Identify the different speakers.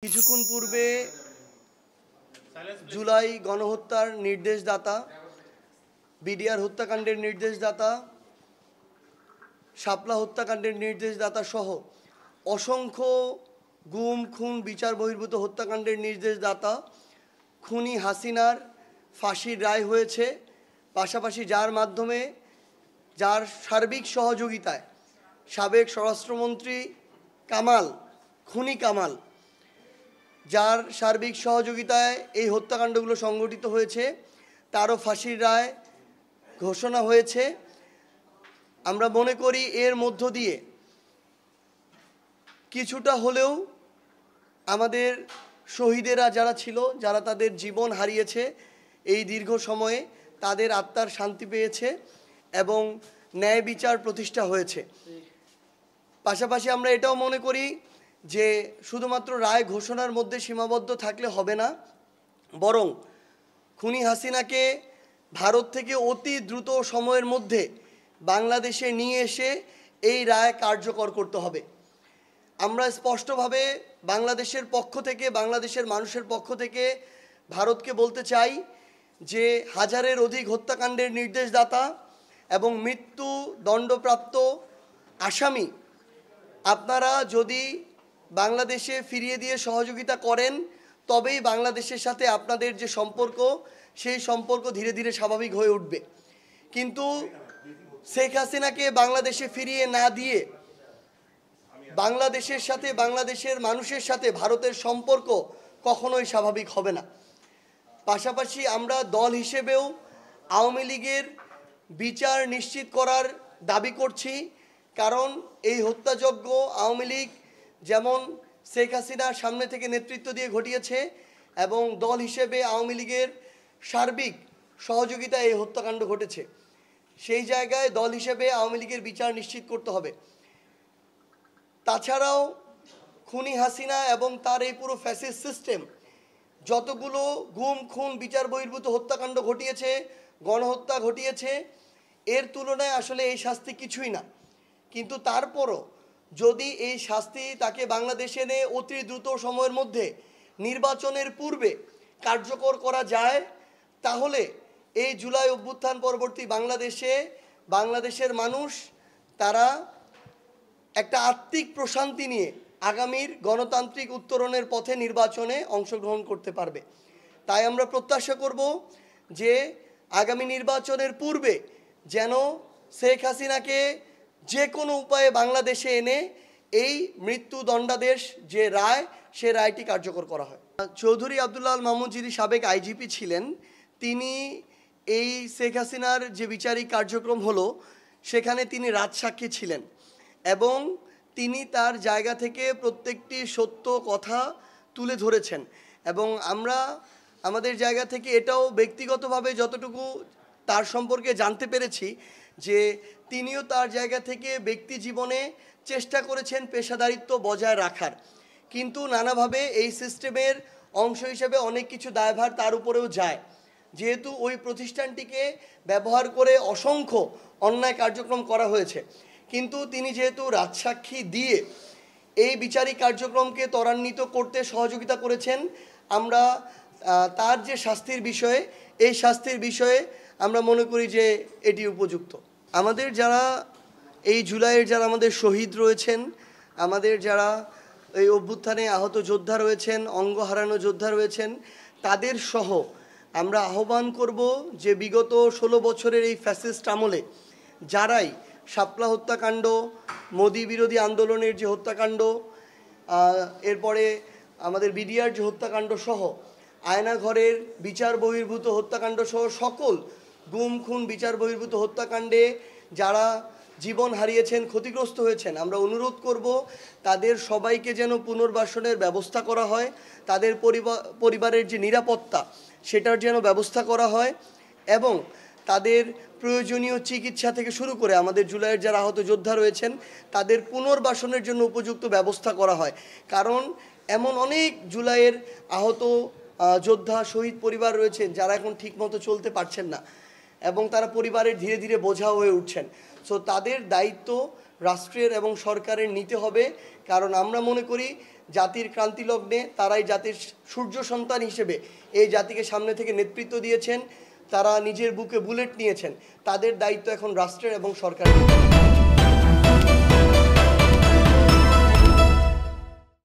Speaker 1: কিছুক্ষণ পূর্বে জুলাই গণহত্যার নির্দেশদাতা, বিডিআর হত্যাকাণ্ডের নির্দেশদাতা, শাপলা হত্যাকাণ্ডের নির্দেশদাতা সহ অসংখ্য গুম খুন বিচার বহির্ভূত হত্যাকাণ্ডের নির্দেশদাতা খুনি হাসিনার ফাঁসির রায় হয়েছে। পাশাপাশি যার সার্বিক সহযোগিতায় সাবেক স্বরাষ্ট্রমন্ত্রী খুনি কামাল, যার সার্বিক সহযোগিতায় এই হত্যাকাণ্ডগুলো সংঘটিত হয়েছে, তারও ফাঁসির রায় ঘোষণা হয়েছে। আমরা মনে করি এর মধ্য দিয়ে কিছুটা হলেও আমাদের শহীদেরা যারা ছিল, যারা তাদের জীবন হারিয়েছে এই দীর্ঘ সময়ে, তাদের আত্মার শান্তি পেয়েছে এবং ন্যায় বিচার প্রতিষ্ঠা হয়েছে। পাশাপাশি আমরা এটাও মনে করি যে শুধুমাত্র রায় ঘোষণার মধ্যে সীমাবদ্ধ থাকলে হবে না, বরং খুনি হাসিনাকে ভারত থেকে অতি দ্রুত সময়ের মধ্যে বাংলাদেশে নিয়ে এসে এই রায় কার্যকর করতে হবে। আমরা স্পষ্টভাবে বাংলাদেশের পক্ষ থেকে, বাংলাদেশের মানুষের পক্ষ থেকে ভারতকে বলতে চাই যে হাজারের অধিক হত্যাকাণ্ডের নির্দেশদাতা এবং মৃত্যু দণ্ডপ্রাপ্ত আসামি আপনারা যদি বাংলাদেশে ফিরিয়ে দিয়ে সহযোগিতা করেন, তবেই বাংলাদেশের সাথে আপনাদের যে সম্পর্ক, সেই সম্পর্ক ধীরে ধীরে স্বাভাবিক হয়ে উঠবে। কিন্তু শেখ হাসিনাকে বাংলাদেশে ফিরিয়ে না দিয়ে বাংলাদেশের সাথে, বাংলাদেশের মানুষের সাথে ভারতের সম্পর্ক কখনোই স্বাভাবিক হবে না। পাশাপাশি আমরা দল হিসেবেও আওয়ামী লীগের বিচার নিশ্চিত করার দাবি করছি, কারণ এই হত্যাযজ্ঞ আওয়ামী লীগ যেমন শেখ হাসিনার সামনে থেকে নেতৃত্ব দিয়ে ঘটিয়েছে, এবং দল হিসেবে আওয়ামী লীগের সার্বিক সহযোগিতায় এই হত্যাকাণ্ড ঘটেছে। সেই জায়গায় দল হিসেবে আওয়ামী লীগের বিচার নিশ্চিত করতে হবে। তাছাড়াও খুনি হাসিনা এবং তার এই পুরো ফ্যাসিস্ট সিস্টেম যতগুলো গুম খুন বিচার বহির্ভূত হত্যাকাণ্ড ঘটিয়েছে, গণহত্যা ঘটিয়েছে, এর তুলনায় আসলে এই শাস্তি কিছুই না। কিন্তু তারপরও যদি এই শাস্তি তাকে বাংলাদেশে এনে অতি দ্রুত সময়ের মধ্যে নির্বাচনের পূর্বে কার্যকর করা যায়, তাহলে এই জুলাই অভ্যুত্থান পরবর্তী বাংলাদেশের মানুষ তারা একটা আত্মিক প্রশান্তি নিয়ে আগামীর গণতান্ত্রিক উত্তরণের পথে নির্বাচনে অংশগ্রহণ করতে পারবে। তাই আমরা প্রত্যাশা করব যে আগামী নির্বাচনের পূর্বে যেন শেখ হাসিনাকে যে কোনো উপায়ে বাংলাদেশে এনে এই মৃত্যুদণ্ডাদেশ যে রায়, সে রায়টি কার্যকর করা হয়। চৌধুরী আবদুল্লাহ আল মামুন, যিনি সাবেক আইজিপি ছিলেন, তিনি এই শেখ হাসিনার যে বিচারিক কার্যক্রম হলো সেখানে তিনি রাজসাক্ষী ছিলেন, এবং তিনি তার জায়গা থেকে প্রত্যেকটি সত্য কথা তুলে ধরেছেন। এবং আমরা আমাদের জায়গা থেকে এটাও ব্যক্তিগতভাবে যতটুকু তার সম্পর্কে জানতে পেরেছি যে তিনিও তার জায়গা থেকে ব্যক্তি জীবনে চেষ্টা করেছেন পেশাদারিত্ব বজায় রাখার, কিন্তু নানাভাবে এই সিস্টেমের অংশ হিসেবে অনেক কিছু দায়ভার তার উপরেও যায়, যেহেতু ওই প্রতিষ্ঠানটিকে ব্যবহার করে অসংখ্য অন্যায় কার্যক্রম করা হয়েছে। কিন্তু তিনি যেহেতু রাজসাক্ষী দিয়ে এই বিচারিক কার্যক্রমকে ত্বরান্বিত করতে সহযোগিতা করেছেন, আমরা তার যে শাস্তির বিষয়ে, এই শাস্তির বিষয়ে আমরা মনে করি যে এটি উপযুক্ত। আমাদের যারা এই জুলাইয়ের যারা আমাদের শহীদ রয়েছেন, আমাদের যারা এই অভ্যুত্থানে আহত যোদ্ধা রয়েছেন, অঙ্গ হারানো যোদ্ধা রয়েছেন, তাদের সহ আমরা আহ্বান করব যে বিগত 16 বছরের এই ফ্যাসিস্ট আমলে যারাই শাপলা হত্যাকাণ্ড, মোদি বিরোধী আন্দোলনের যে হত্যাকাণ্ড, এরপরে আমাদের বিডিআর যে হত্যাকাণ্ড সহ আয়নাঘরের বিচার বহির্ভূত হত্যাকাণ্ড সহ সকল গুম খুন বিচার বহির্ভূত হত্যাকাণ্ডে যারা জীবন হারিয়েছেন, ক্ষতিগ্রস্ত হয়েছেন, আমরা অনুরোধ করব তাদের সবাইকে যেন পুনর্বাসনের ব্যবস্থা করা হয়, তাদের পরিবারের যে নিরাপত্তা সেটার যেন ব্যবস্থা করা হয়, এবং তাদের প্রয়োজনীয় চিকিৎসা থেকে শুরু করে আমাদের জুলাইয়ের যারা আহত যোদ্ধা রয়েছেন তাদের পুনর্বাসনের জন্য উপযুক্ত ব্যবস্থা করা হয়। কারণ এমন অনেক জুলাইয়ের আহত যোদ্ধা, শহীদ পরিবার রয়েছেন যারা এখন ঠিকমতো চলতে পারছেন না, এবং তারা পরিবারের ধীরে ধীরে বোঝা হয়ে উঠছেন। সো তাদের দায়িত্ব রাষ্ট্রের এবং সরকারের নিতে হবে। কারণ আমরা মনে করি জাতির ক্রান্তি লগ্নে তারাই জাতির সূর্য সন্তান হিসেবে এই জাতিকে সামনে থেকে নেতৃত্ব দিয়েছেন, তারা নিজের বুকে বুলেট নিয়েছেন, তাদের দায়িত্ব এখন রাষ্ট্রের এবং সরকারের।